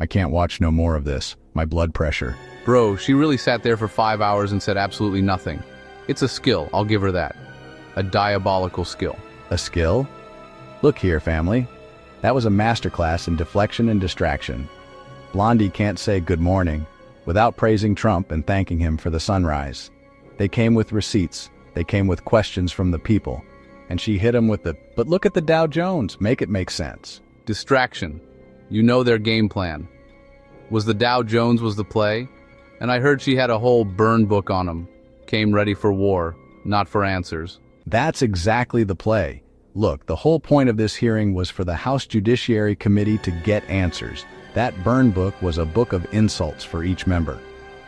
I can't watch no more of this. My blood pressure. Bro, she really sat there for 5 hours and said absolutely nothing. It's a skill, I'll give her that. A diabolical skill. A skill? Look here, family. That was a masterclass in deflection and distraction. Blondie can't say good morning without praising Trump and thanking him for the sunrise. They came with receipts. They came with questions from the people. And she hit him with the, but look at the Dow Jones, make it make sense. Distraction. You know their game plan. Was the Dow Jones was the play? And I heard she had a whole burn book on him. Came ready for war, not for answers. That's exactly the play. Look, the whole point of this hearing was for the House Judiciary Committee to get answers. That burn book was a book of insults for each member.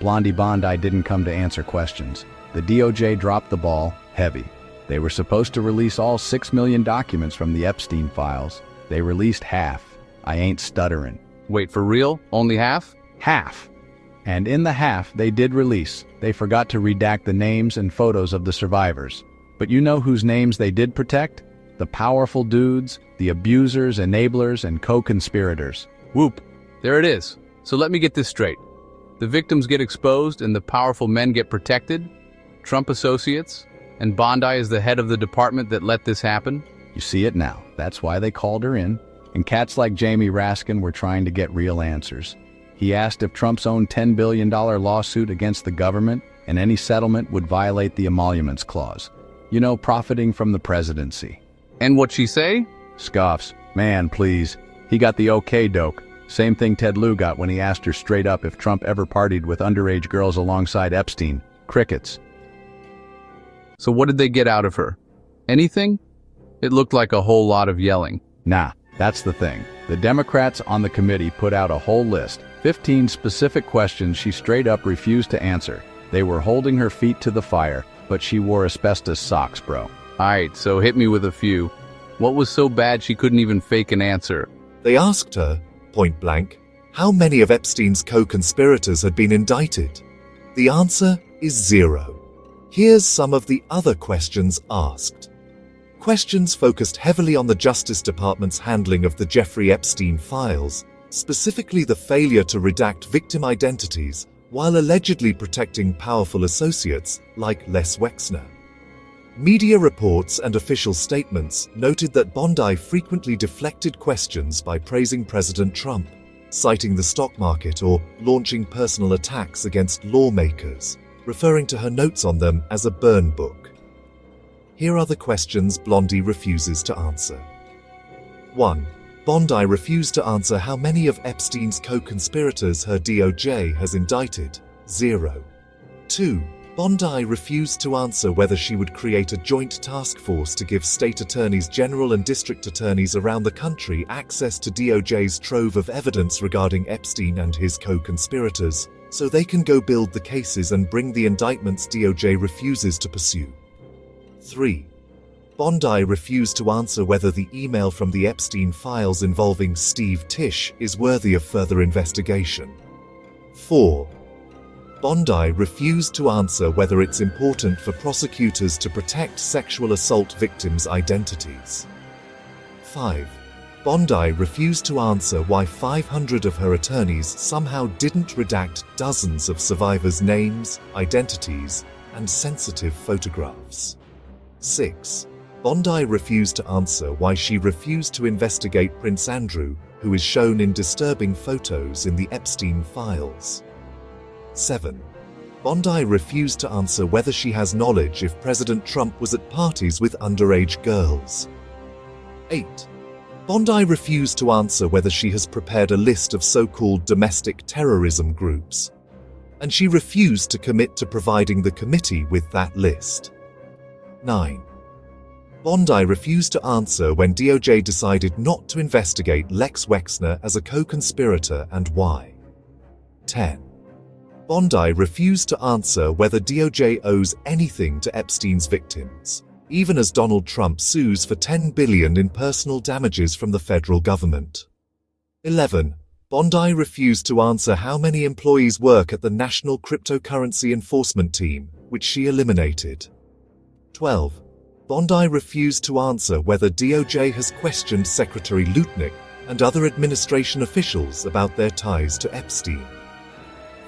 BlondieBondi didn't come to answer questions. The DOJ dropped the ball, heavy. They were supposed to release all 6 million documents from the Epstein files. They released half. I ain't stuttering. Wait, for real? Only half? Half. And in the half they did release, they forgot to redact the names and photos of the survivors. But you know whose names they did protect? The powerful dudes, the abusers, enablers, and co-conspirators. Whoop. There it is. So let me get this straight. The victims get exposed and the powerful men get protected? Trump associates? And Bondi is the head of the department that let this happen? You see it now. That's why they called her in. And cats like Jamie Raskin were trying to get real answers. He asked if Trump's own $10 billion lawsuit against the government and any settlement would violate the emoluments clause. You know, profiting from the presidency. And what'd she say? Scoffs. Man, please. He got the okay doke. Same thing Ted Lieu got when he asked her straight up if Trump ever partied with underage girls alongside Epstein. Crickets. So what did they get out of her? Anything? It looked like a whole lot of yelling. Nah, that's the thing. The Democrats on the committee put out a whole list. 15 specific questions she straight up refused to answer. They were holding her feet to the fire, but she wore asbestos socks, bro. Alright, so hit me with a few. What was so bad she couldn't even fake an answer? They asked her, point blank, how many of Epstein's co-conspirators had been indicted. The answer is 0. Here's some of the other questions asked. Questions focused heavily on the Justice Department's handling of the Jeffrey Epstein files, specifically the failure to redact victim identities while allegedly protecting powerful associates like Les Wexner. Media reports and official statements noted that Bondi frequently deflected questions by praising President Trump, citing the stock market, or launching personal attacks against lawmakers, referring to her notes on them as a burn book. Here are the questions Blondie refuses to answer. 1. Bondi refused to answer how many of Epstein's co-conspirators her DOJ has indicted. 0. 2. Bondi refused to answer whether she would create a joint task force to give state attorneys general and district attorneys around the country access to DOJ's trove of evidence regarding Epstein and his co-conspirators, so they can go build the cases and bring the indictments DOJ refuses to pursue. 3. Bondi refused to answer whether the email from the Epstein files involving Steve Tisch is worthy of further investigation. 4. Bondi refused to answer whether it's important for prosecutors to protect sexual assault victims' identities. 5. Bondi refused to answer why 500 of her attorneys somehow didn't redact dozens of survivors' names, identities, and sensitive photographs. 6. Bondi refused to answer why she refused to investigate Prince Andrew, who is shown in disturbing photos in the Epstein files. 7. Bondi refused to answer whether she has knowledge if President Trump was at parties with underage girls. 8. Bondi refused to answer whether she has prepared a list of so-called domestic terrorism groups, and she refused to commit to providing the committee with that list. 9. Bondi refused to answer when DOJ decided not to investigate Les Wexner as a co-conspirator and why. 10. Bondi refused to answer whether DOJ owes anything to Epstein's victims, even as Donald Trump sues for $10 billion in personal damages from the federal government. 11. Bondi refused to answer how many employees work at the National Cryptocurrency Enforcement Team, which she eliminated. 12. Bondi refused to answer whether DOJ has questioned Secretary Lutnick and other administration officials about their ties to Epstein.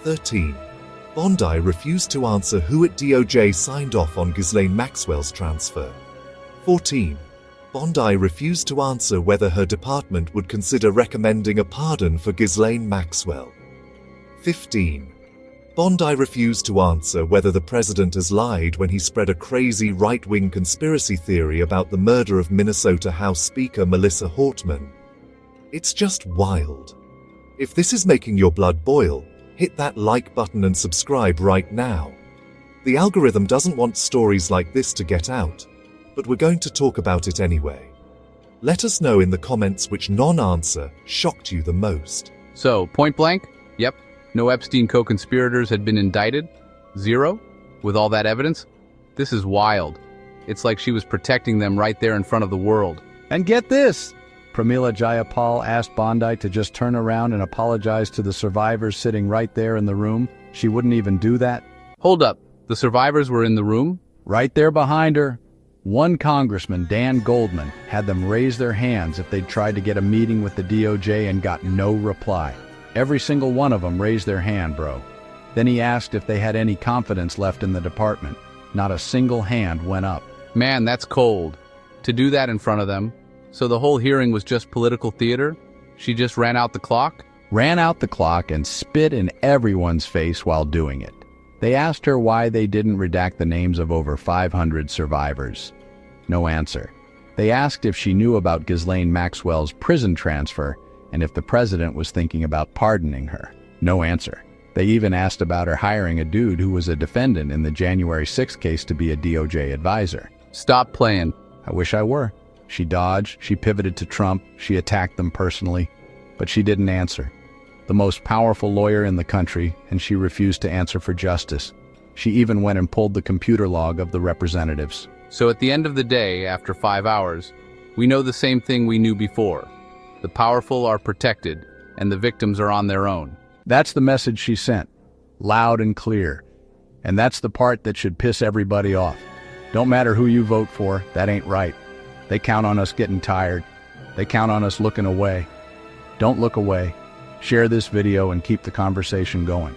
13. Bondi refused to answer who at DOJ signed off on Ghislaine Maxwell's transfer. 14. Bondi refused to answer whether her department would consider recommending a pardon for Ghislaine Maxwell. 15. Bondi refused to answer whether the president has lied when he spread a crazy right-wing conspiracy theory about the murder of Minnesota House Speaker Melissa Hortman. It's just wild. If this is making your blood boil, hit that like button and subscribe right now. The algorithm doesn't want stories like this to get out, but we're going to talk about it anyway. Let us know in the comments which non-answer shocked you the most. So, point blank? Yep. No Epstein co-conspirators had been indicted? Zero? With all that evidence? This is wild. It's like she was protecting them right there in front of the world. And get this! Pramila Jayapal asked Bondi to just turn around and apologize to the survivors sitting right there in the room. She wouldn't even do that. Hold up. The survivors were in the room? Right there behind her. One congressman, Dan Goldman, had them raise their hands if they'd tried to get a meeting with the DOJ and got no reply. Every single one of them raised their hand, bro. Then he asked if they had any confidence left in the department. Not a single hand went up. Man, that's cold. To do that in front of them. So the whole hearing was just political theater? She just ran out the clock? Ran out the clock and spit in everyone's face while doing it. They asked her why they didn't redact the names of over 500 survivors. No answer. They asked if she knew about Ghislaine Maxwell's prison transfer and if the president was thinking about pardoning her. No answer. They even asked about her hiring a dude who was a defendant in the January 6th case to be a DOJ advisor. Stop playing. I wish I were. She dodged, she pivoted to Trump, she attacked them personally, but she didn't answer. The most powerful lawyer in the country, and she refused to answer for justice. She even went and pulled the computer log of the representatives. So at the end of the day, after 5 hours, we know the same thing we knew before. The powerful are protected, and the victims are on their own. That's the message she sent, loud and clear. And that's the part that should piss everybody off. Don't matter who you vote for, that ain't right. They count on us getting tired. They count on us looking away. Don't look away. Share this video and keep the conversation going.